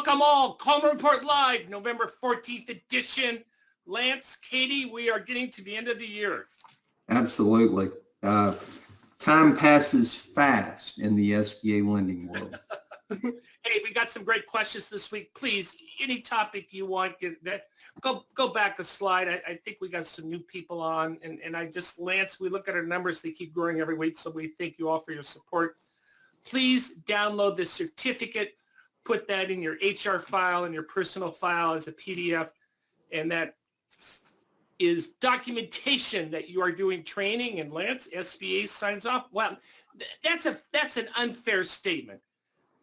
Welcome all. Coleman Report Live, November 14th edition. Lance, Katie, we are getting to the end of the year. Absolutely. Time passes fast in the SBA lending world. Hey, we got some great questions this week. Please, any topic you want, go back a slide. I think we got some new people on. And Lance, we look at our numbers. They keep growing every week. So we thank you all for your support. Please download the certificate. Put that in your HR file and your personal file as a PDF. And that is documentation that you are doing training. And Lance, SBA signs off. Well, that's an unfair statement.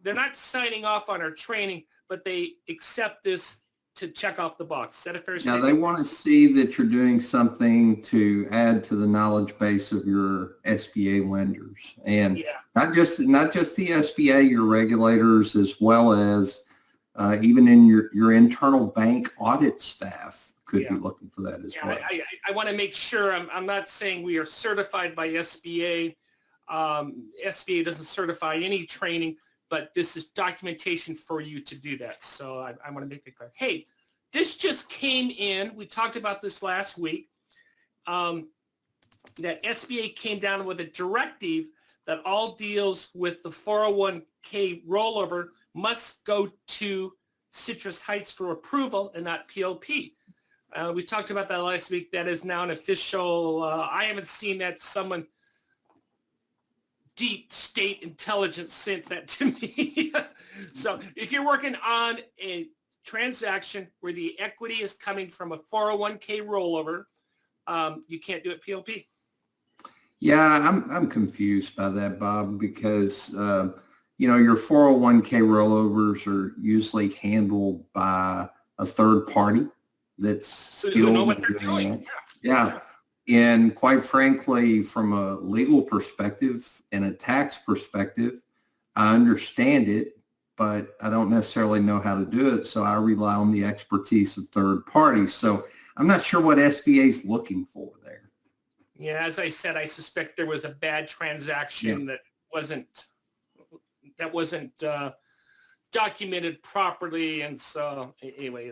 They're not signing off on our training, but they accept this to check off the box. Is that a fair statement? Now, they want to see that you're doing something to add to the knowledge base of your SBA lenders. And not just the SBA, your regulators, as well as even in your internal bank audit staff could be looking for that as well. I want to make sure I'm not saying we are certified by SBA. SBA doesn't certify any training, but this is documentation for you to do that. So I want to make it clear. Hey, this just came in. We talked about this last week. That SBA came down with a directive that all deals with the 401k rollover must go to Citrus Heights for approval and not POP. We talked about that last week. That is now an official. I haven't seen that. Someone deep state intelligence sent that to me. So if you're working on a transaction where the equity is coming from a 401k rollover, you can't do it POP. Yeah, I'm confused by that, Bob, because your 401k rollovers are usually handled by a third party that's skilled. You know what they're doing. Yeah. And quite frankly, from a legal perspective and a tax perspective, I understand it, but I don't necessarily know how to do it. So I rely on the expertise of third parties. So I'm not sure what SBA is looking for there. Yeah, as I said, I suspect there was a bad transaction that wasn't documented properly. And so anyway,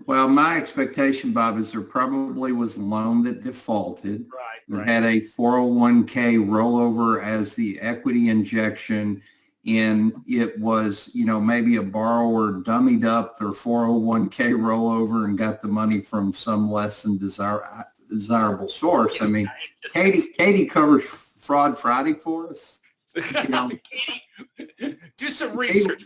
Well, my expectation, Bob, is there probably was a loan that defaulted. Right. Had a 401k rollover as the equity injection, and it was, maybe a borrower dummied up their 401k rollover and got the money from some less than desirable source. I mean, Katie covers Fraud Friday for us. Katie, do some research.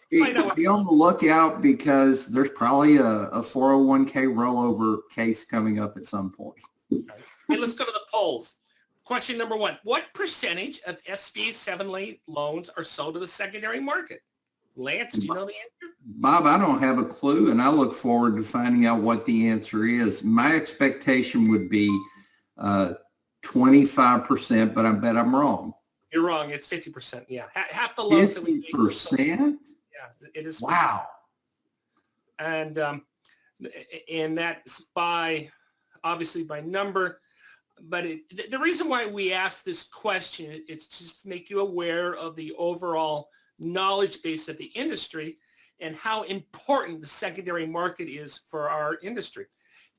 Be on the lookout because there's probably a 401k rollover case coming up at some point. Okay. Hey, let's go to the polls. Question number 1. What percentage of SBA 7 loans are sold to the secondary market? Lance, do you know the answer? Bob, I don't have a clue, and I look forward to finding out what the answer is. My expectation would be 25%, but I bet I'm wrong. You're wrong. It's 50%. Yeah. Half the loans that we make. 50%? Yeah, it is. Wow. And that's obviously by number. But the reason why we ask this question is just to make you aware of the overall knowledge base of the industry and how important the secondary market is for our industry.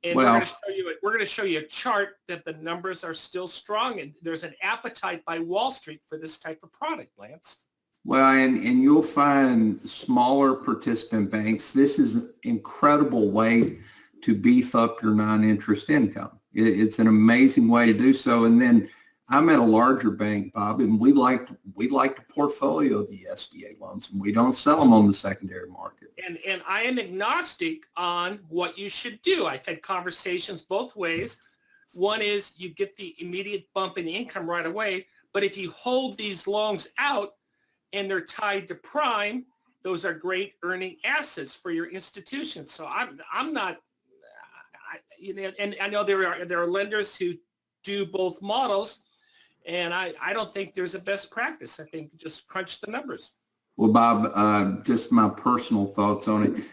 And we're going to show you a chart that the numbers are still strong, and there's an appetite by Wall Street for this type of product, Lance. Well, and you'll find smaller participant banks. This is an incredible way to beef up your non-interest income. It's an amazing way to do so. And then I'm at a larger bank, Bob, and we like to portfolio the SBA loans, and we don't sell them on the secondary market. And I am agnostic on what you should do. I've had conversations both ways. One is you get the immediate bump in income right away, but if you hold these loans out and they're tied to prime, those are great earning assets for your institution. So I'm not, and I know there are lenders who do both models. And I don't think there's a best practice. I think just crunch the numbers. Well, Bob, just my personal thoughts on it.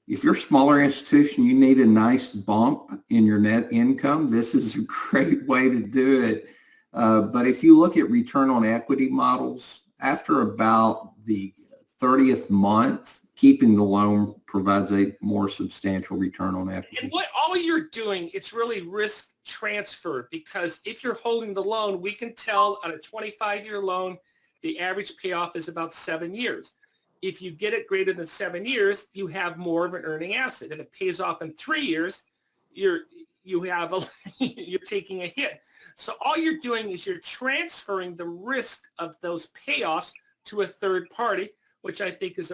If you're a smaller institution, you need a nice bump in your net income. This is a great way to do it. But if you look at return on equity models, after about the 30th month, keeping the loan provides a more substantial return on equity. And what all you're doing, it's really risk transfer, because if you're holding the loan, we can tell on a 25-year loan, the average payoff is about 7 years. If you get it greater than 7 years, you have more of an earning asset. If it pays off in 3 years, you're taking a hit. So all you're doing is you're transferring the risk of those payoffs to a third party, which I think is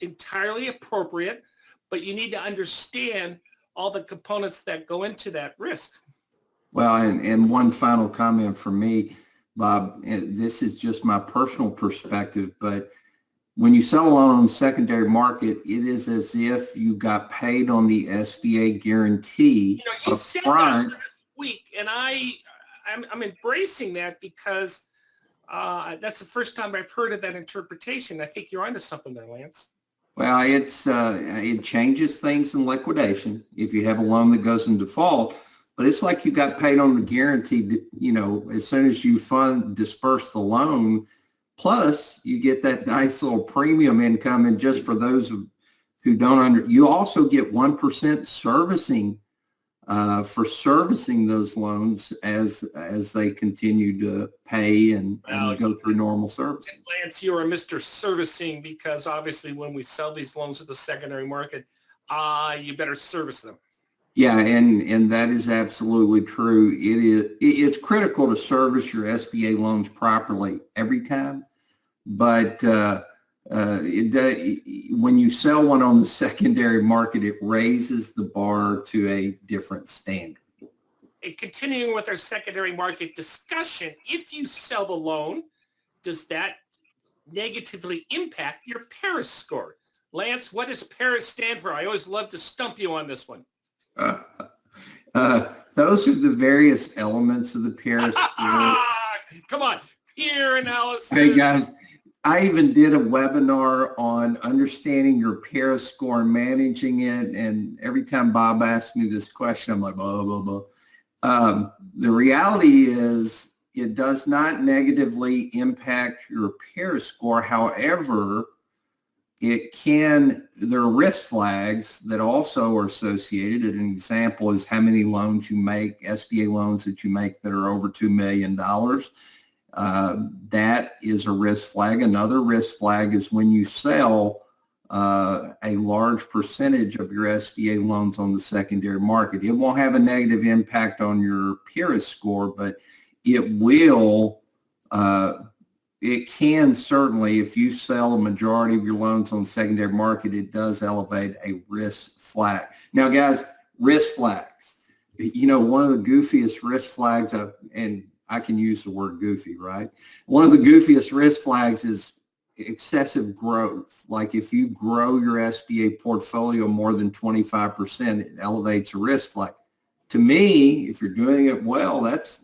entirely appropriate, but you need to understand all the components that go into that risk. Well, and one final comment from me, Bob, and this is just my personal perspective, but when you sell a loan on the secondary market, it is as if you got paid on the SBA guarantee You up said front. that last week, and I'm embracing that because that's the first time I've heard of that interpretation. I think you're onto something there, Lance. Well, it changes things in liquidation if you have a loan that goes in default, but it's like you got paid on the guarantee, as soon as you disperse the loan, plus you get that nice little premium income. And just for those who don't you also get 1% servicing for servicing those loans as they continue to pay and go through normal servicing. Lance, you are Mr. Servicing, because obviously when we sell these loans at the secondary market, you better service them. Yeah, and that is absolutely true. It's critical to service your SBA loans properly every time, but when you sell one on the secondary market, it raises the bar to a different standard. And continuing with our secondary market discussion, if you sell the loan, does that negatively impact your Paris score? Lance, what does Paris stand for? I always love to stump you on this one. Those are the various elements of the Paris score. Come on, peer analysis. Hey guys, I even did a webinar on understanding your Paris score and managing it. And every time Bob asks me this question, I'm like, blah, blah, blah. The reality is it does not negatively impact your Paris score. However, there are risk flags that also are associated. An example is how many loans you make, SBA loans that you make that are over $2 million. That is a risk flag. Another risk flag is when you sell a large percentage of your SBA loans on the secondary market. It won't have a negative impact on your Paris score, but it will. It can certainly, if you sell a majority of your loans on the secondary market, it does elevate a risk flag. Now, guys, risk flags. One of the goofiest risk flags, and I can use the word goofy, right? One of the goofiest risk flags is excessive growth. Like if you grow your SBA portfolio more than 25%, it elevates a risk flag. To me, if you're doing it well, it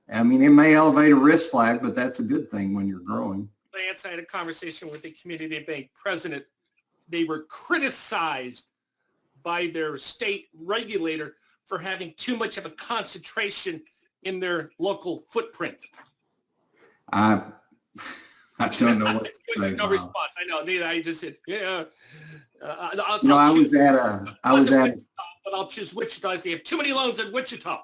may elevate a risk flag, but that's a good thing when you're growing. Lance, I had a conversation with the community bank president. They were criticized by their state regulator for having too much of a concentration in their local footprint. I don't know what to say. No response. I know. I just said, yeah. But I'll choose Wichita. They have too many loans in Wichita.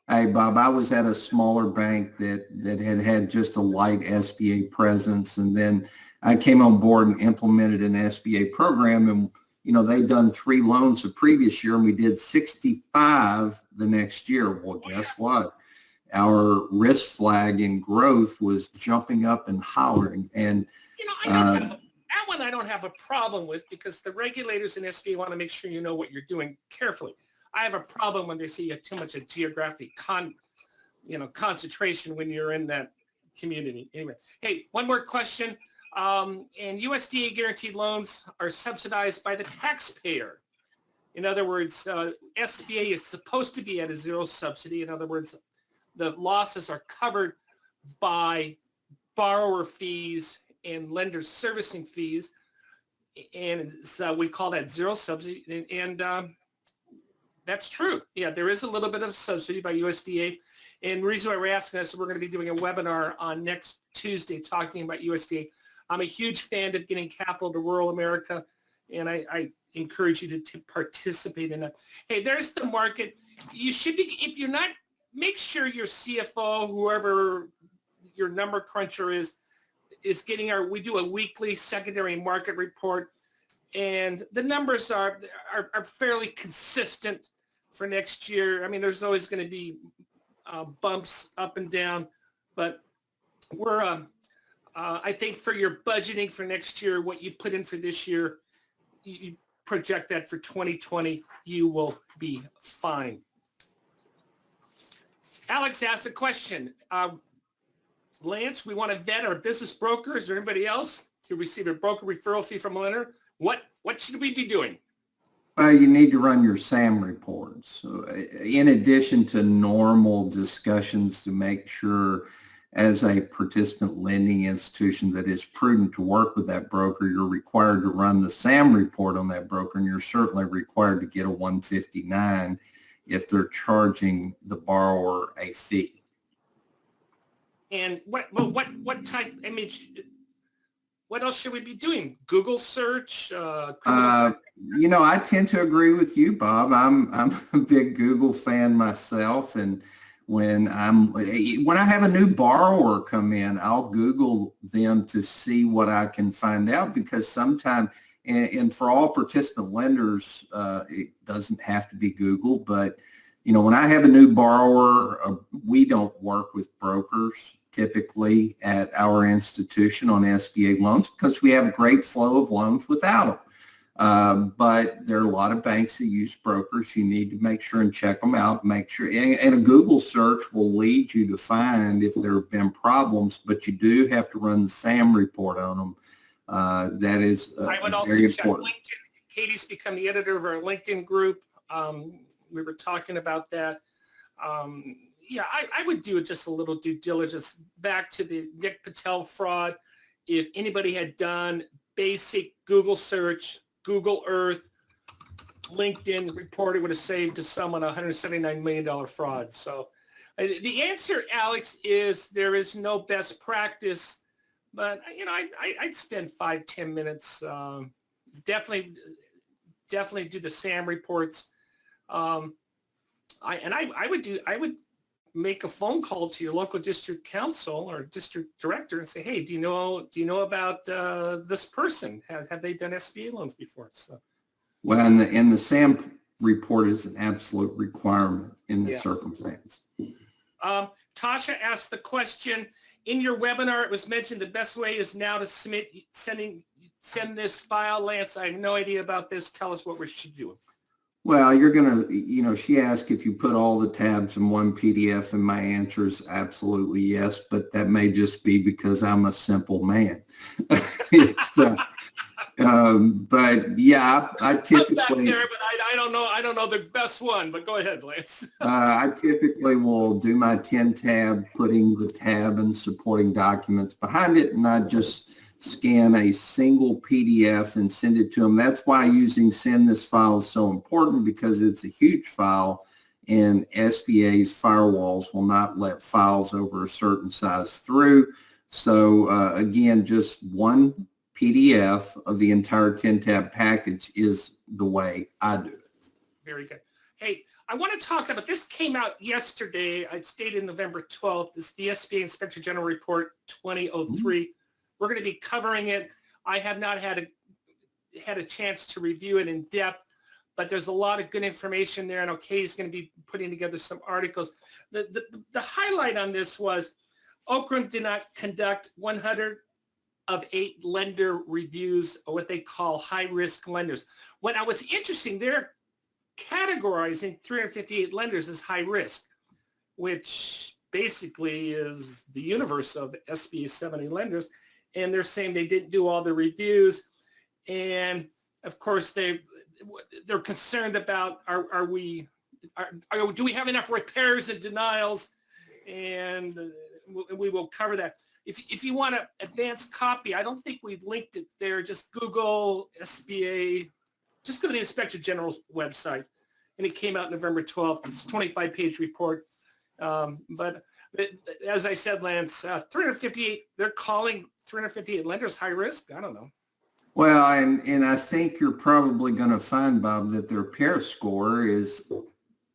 Hey, Bob, I was at a smaller bank that had just a light SBA presence. And then I came on board and implemented an SBA program. And, they'd done 3 loans the previous year and we did 65 the next year. Well, guess what? Our risk flag in growth was jumping up and hollering. And that one I don't have a problem with, because the regulators in SBA want to make sure you know what you're doing carefully. I have a problem when they say you have too much of geographic concentration when you're in that community. Anyway, hey, one more question. And USDA guaranteed loans are subsidized by the taxpayer. In other words, SBA is supposed to be at a zero subsidy. In other words, the losses are covered by borrower fees and lender servicing fees. And so we call that zero subsidy. And that's true. Yeah, there is a little bit of subsidy by USDA. And the reason why we're asking this, we're going to be doing a webinar on next Tuesday talking about USDA. I'm a huge fan of getting capital to rural America, and I encourage you to participate in that. Hey, there's the market. You should be, if you're not, make sure your CFO, whoever your number cruncher is getting we do a weekly secondary market report, and the numbers are fairly consistent for next year. I mean, there's always going to be bumps up and down, but we're, I think for your budgeting for next year, what you put in for this year, you project that for 2020, you will be fine. Alex asked a question. Lance, we want to vet our business brokers or anybody else to receive a broker referral fee from a lender. What should we be doing? You need to run your SAM reports. In addition to normal discussions to make sure as a participant lending institution that it's prudent to work with that broker, you're required to run the SAM report on that broker, and you're certainly required to get a 159 if they're charging the borrower a fee. And what type image? What else should we be doing? Google search? I tend to agree with you, Bob. I'm a big Google fan myself, and when I have a new borrower come in, I'll Google them to see what I can find out, because sometimes, and for all participant lenders, it doesn't have to be Google, but when I have a new borrower, we don't work with brokers typically at our institution on SBA loans because we have a great flow of loans without them. But there are a lot of banks that use brokers. You need to make sure and check them out, make sure, and a Google search will lead you to find if there have been problems, but you do have to run the SAM report on them. That is I would also very check important. LinkedIn. Katie's become the editor of our LinkedIn group. We were talking about that. I would do just a little due diligence. Back to the Nick Patel fraud, if anybody had done basic Google search, Google Earth, LinkedIn report, it would have saved to someone a $179 million fraud. So the answer, Alex, is there is no best practice, but I'd spend 5-10 minutes. Definitely do the SAM reports. I would make a phone call to your local district council or district director and say, hey, do you know about this person? Have they done SBA loans before? So, well, and the SAM report is an absolute requirement in this circumstance. Tasha asked the question, in your webinar, it was mentioned the best way is now to send this file. Lance, I have no idea about this. Tell us what we should do. Well, you're going to, she asked if you put all the tabs in one PDF, and my answer is absolutely yes, but that may just be because I'm a simple man. But yeah, I typically, back there, but I don't know the best one, but go ahead, Lance. I typically will do my 10 tab, putting the tab and supporting documents behind it, and I just scan a single PDF and send it to them. That's why using send this file is so important, because it's a huge file, and SBA's firewalls will not let files over a certain size through. So again, just one PDF of the entire 10-tab package is the way I do it. Very good. Hey, I want to talk about, this came out yesterday. It's dated November 12th. This is the SBA Inspector General Report 2003. Mm-hmm. We're going to be covering it. I have not had a chance to review it in depth, but there's a lot of good information there. I know Katie's going to be putting together some articles. The highlight on this was Okram did not conduct 100 of 8 lender reviews, or what they call high-risk lenders. When I was interesting, they're categorizing 358 lenders as high risk, which basically is the universe of SBA 70 lenders. And they're saying they didn't do all the reviews. And of course, they're concerned about, do we have enough repairs and denials? And we will cover that. If you want an advanced copy, I don't think we've linked it there. Just Google SBA, just go to the Inspector General's website. And it came out November 12th. It's a 25-page report. But as I said, Lance, 358, they're calling 358 lenders high risk? I don't know. Well, and I think you're probably going to find, Bob, that their pair score is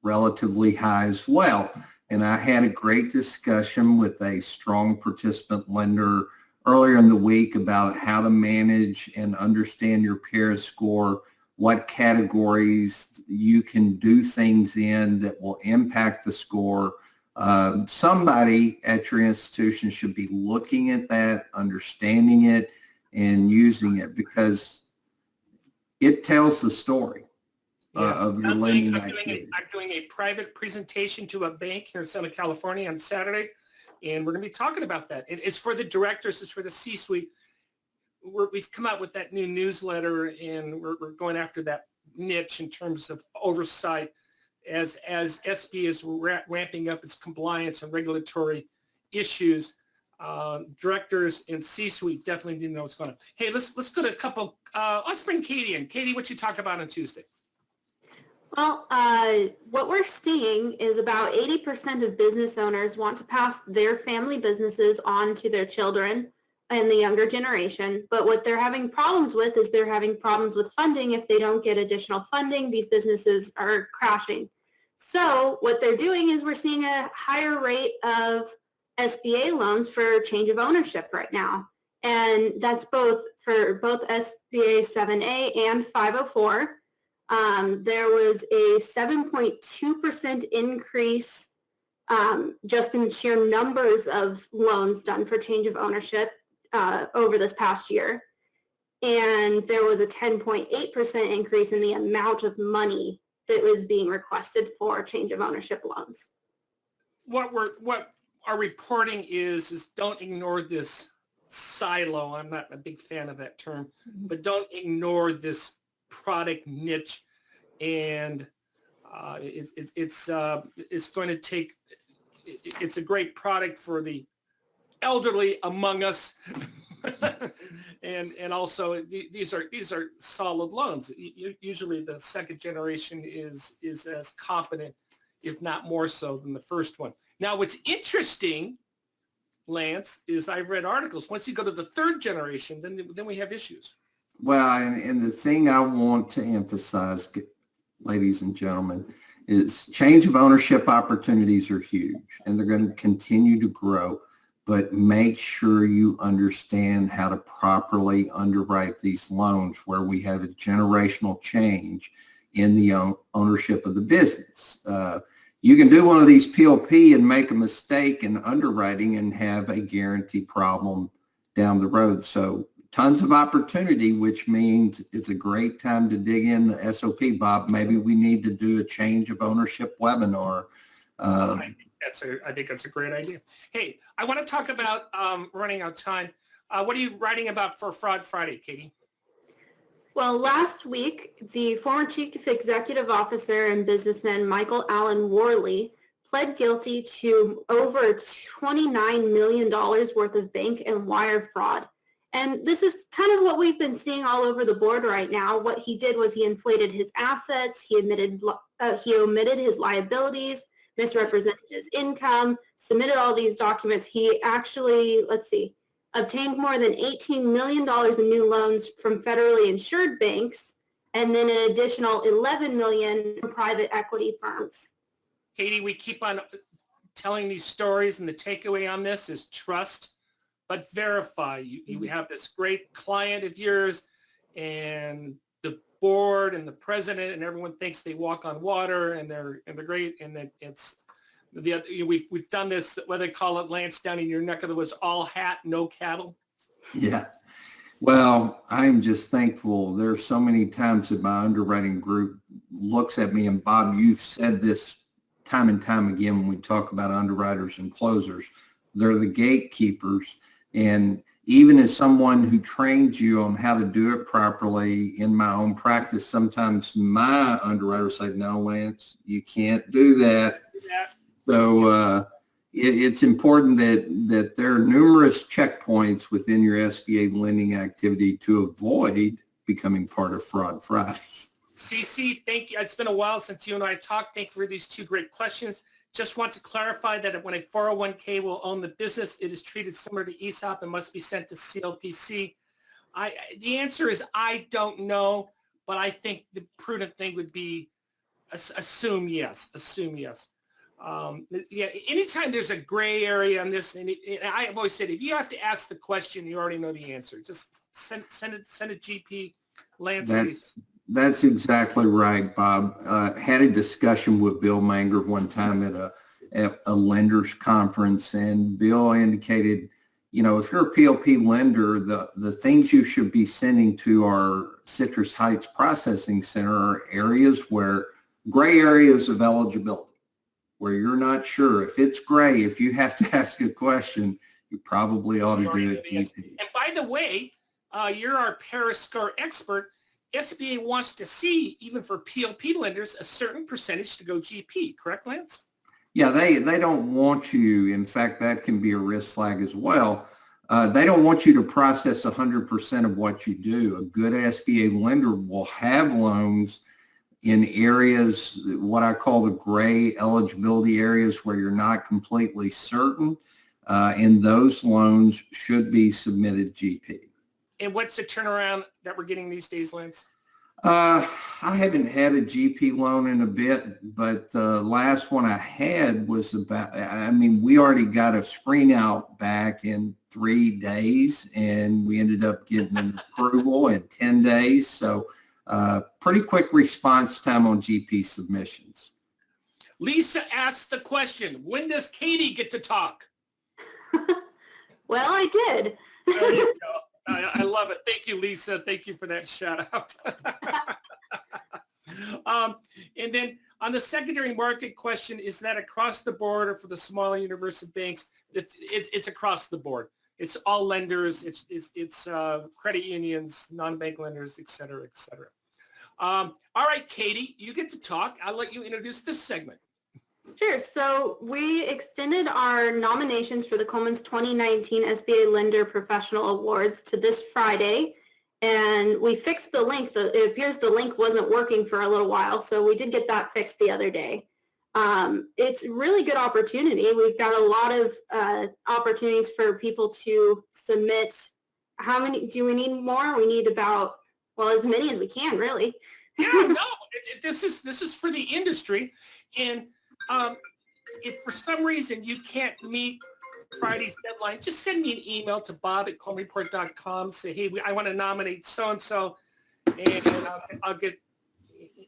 relatively high as well. And I had a great discussion with a strong participant lender earlier in the week about how to manage and understand your pair score, what categories you can do things in that will impact the score. Somebody at your institution should be looking at that, understanding it, and using it because it tells the story of your lending activity. I'm doing a private presentation to a bank here in Southern California on Saturday, and we're going to be talking about that. It's for the directors. It's for the C-suite. We've come out with that new newsletter, and we're going after that niche in terms of oversight as SB is ramping up its compliance and regulatory issues. Directors and C-suite definitely need to know what's going on. Hey, let's go to a couple. Let's bring Katie in. Katie, what you talk about on Tuesday? Well, what we're seeing is about 80% of business owners want to pass their family businesses on to their children and the younger generation. But what they're having problems with is they're having problems with funding. If they don't get additional funding, these businesses are crashing. So what they're doing is we're seeing a higher rate of SBA loans for change of ownership right now. And that's both for both SBA 7A and 504. There was a 7.2% increase just in sheer numbers of loans done for change of ownership over this past year. And there was a 10.8% increase in the amount of money that was being requested for change of ownership loans. What our reporting is don't ignore this silo. I'm not a big fan of that term, but don't ignore this product niche, and it's going to take. It's a great product for the elderly among us, and also these are solid loans. Usually, the second generation is as competent, if not more so, than the first one. Now, what's interesting, Lance, is I've read articles. Once you go to the third generation, then we have issues. Well, and the thing I want to emphasize, ladies and gentlemen, is change of ownership opportunities are huge, and they're going to continue to grow. But make sure you understand how to properly underwrite these loans where we have a generational change in the ownership of the business. You can do one of these PLP and make a mistake in underwriting and have a guarantee problem down the road. So tons of opportunity, which means it's a great time to dig in the SOP, Bob. Maybe we need to do a change of ownership webinar. I think that's a great idea. Hey, I want to talk about running out of time. What are you writing about for Fraud Friday, Katie? Well, last week, the former Chief Executive Officer and businessman Michael Allen Worley pled guilty to over $29 million worth of bank and wire fraud. And this is kind of what we've been seeing all over the board right now. What he did was he inflated his assets, he omitted his liabilities, misrepresented his income, submitted all these documents. He actually, obtained more than $18 million in new loans from federally insured banks, and then an additional $11 million from private equity firms. Katie, we keep on telling these stories, and the takeaway on this is trust, but verify. You have this great client of yours, and the board and the president and everyone thinks they walk on water, and they're great, and that it's we've done this, what they call it, Lance, down in your neck of the woods, all hat, no cattle. Yeah. Well, I'm just thankful. There's so many times that my underwriting group looks at me, and Bob, you've said this time and time again when we talk about underwriters and closers. They're the gatekeepers. And even as someone who trains you on how to do it properly in my own practice, sometimes my underwriters say, no, Lance, you can't do that. Yeah. So it's important that there are numerous checkpoints within your SBA lending activity to avoid becoming part of Fraud Friday. CC, thank you. It's been a while since you and I talked. Thank you for these two great questions. Just want to clarify that when a 401k will own the business, it is treated similar to ESOP and must be sent to CLPC. The answer is I don't know, but I think the prudent thing would be assume yes. Yeah, anytime there's a gray area on this, and I've always said, if you have to ask the question, you already know the answer. Just send a GP. Lance, that's exactly right, Bob. Had a discussion with Bill Manger one time at a lenders conference, and Bill indicated, if you're a PLP lender, the things you should be sending to our Citrus Heights Processing Center are gray areas of eligibility, where you're not sure. If it's gray, if you have to ask a question, you probably ought to do it GP. And by the way, you're our Paris score expert. SBA wants to see, even for PLP lenders, a certain percentage to go GP. Correct, Lance? Yeah, they don't want you. In fact, that can be a risk flag as well. They don't want you to process 100% of what you do. A good SBA lender will have loans in areas, what I call the gray eligibility areas, where you're not completely certain, and those loans should be submitted GP. And what's the turnaround that we're getting these days, Lance? I haven't had a GP loan in a bit, but the last one I had was we already got a screen out back in 3 days, and we ended up getting an approval in 10 days. So pretty quick response time on GP submissions. Lisa asked the question, when does Katie get to talk? Well, I did. There you go. I love it. Thank you, Lisa. Thank you for that shout out. And then on the secondary market question, is that across the board or for the smaller universal banks? It's across the board. It's all lenders. It's credit unions, non-bank lenders, et cetera, et cetera. All right, Katie, you get to talk. I'll let you introduce this segment. Sure. So we extended our nominations for the Coleman's 2019 SBA Lender Professional Awards to this Friday, and we fixed the link. It appears the link wasn't working for a little while, so we did get that fixed the other day. It's a really good opportunity. We've got a lot of opportunities for people to submit. How many do we need more? We need about, as many as we can, really. Yeah, no, this is for the industry. And if for some reason you can't meet Friday's deadline, just send me an email to bob@colemanreport.com. Say, hey, I want to nominate so-and-so, and I'll get,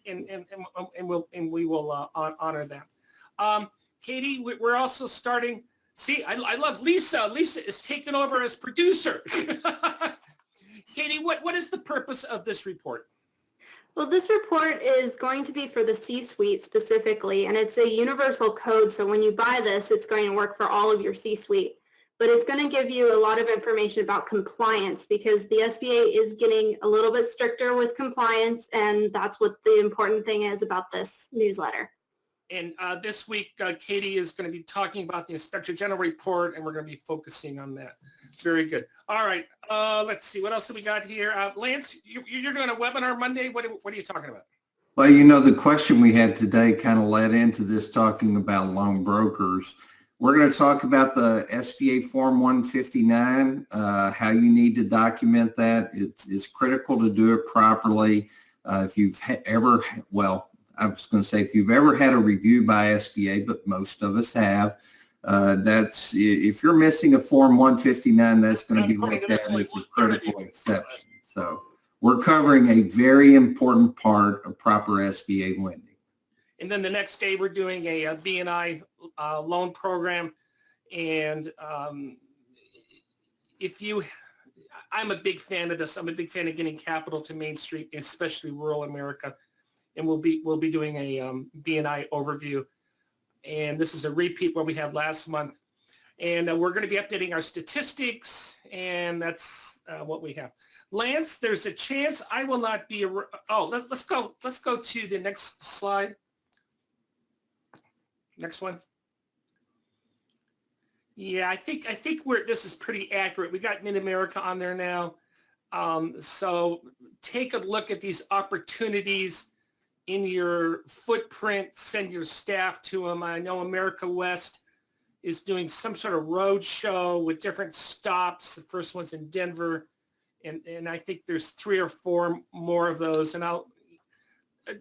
and we will honor them. Katie, we're also starting. See, I love Lisa. Lisa is taking over as producer. Katie, what is the purpose of this report? Well, this report is going to be for the C-suite specifically, and it's a universal code. So when you buy this, it's going to work for all of your C-suite. But it's going to give you a lot of information about compliance, because the SBA is getting a little bit stricter with compliance, and that's what the important thing is about this newsletter. And this week, Katie is going to be talking about the Inspector General report, and we're going to be focusing on that. Very good. All right. Let's see. What else have we got here? Lance, you're doing a webinar Monday. What are you talking about? Well, the question we had today kind of led into this, talking about loan brokers. We're going to talk about the SBA Form 159, how you need to document that. It's critical to do it properly. If you've ever, I was going to say if you've ever had a review by SBA, but most of us have, that's, if you're missing a Form 159, that's going to be looked at as a critical exception. So we're covering a very important part of proper SBA lending. And then the next day we're doing a B&I loan program. And I'm a big fan of this. I'm a big fan of getting capital to Main Street, especially rural America. And we'll be doing a B&I overview. And this is a repeat what we had last month. And we're going to be updating our statistics, and that's what we have. Lance, there's a chance I will not be. Let's go to the next slide. Next one. Yeah, I think this is pretty accurate. We got Mid-America on there now. So take a look at these opportunities in your footprint, send your staff to them. I know America West is doing some sort of road show with different stops. The first one's in Denver, and I think there's 3 or 4 more of those. And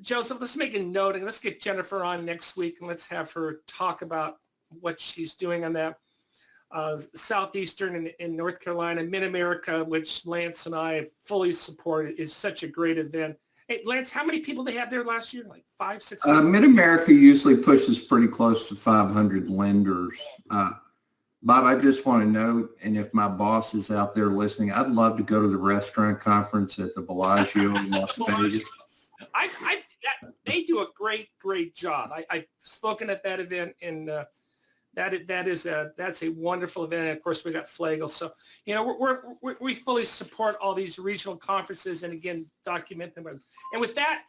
Joseph, let's make a note and let's get Jennifer on next week and let's have her talk about what she's doing on that. Southeastern in North Carolina, Mid-America, which Lance and I fully support, is such a great event. Hey, Lance, how many people they have there last year? Like 500, 600? Mid-America usually pushes pretty close to 500 lenders. Bob, I just want to note, and if my boss is out there listening, I'd love to go to the restaurant conference at the Bellagio in Las Vegas. They do a great job. I've spoken at that event, and that's a wonderful event. And of course, we got Flagel. So, you know, we fully support all these regional conferences and, again, document them. And with that,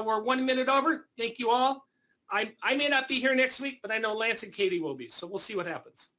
we're 1 minute over. Thank you all. I may not be here next week, but I know Lance and Katie will be. So we'll see what happens.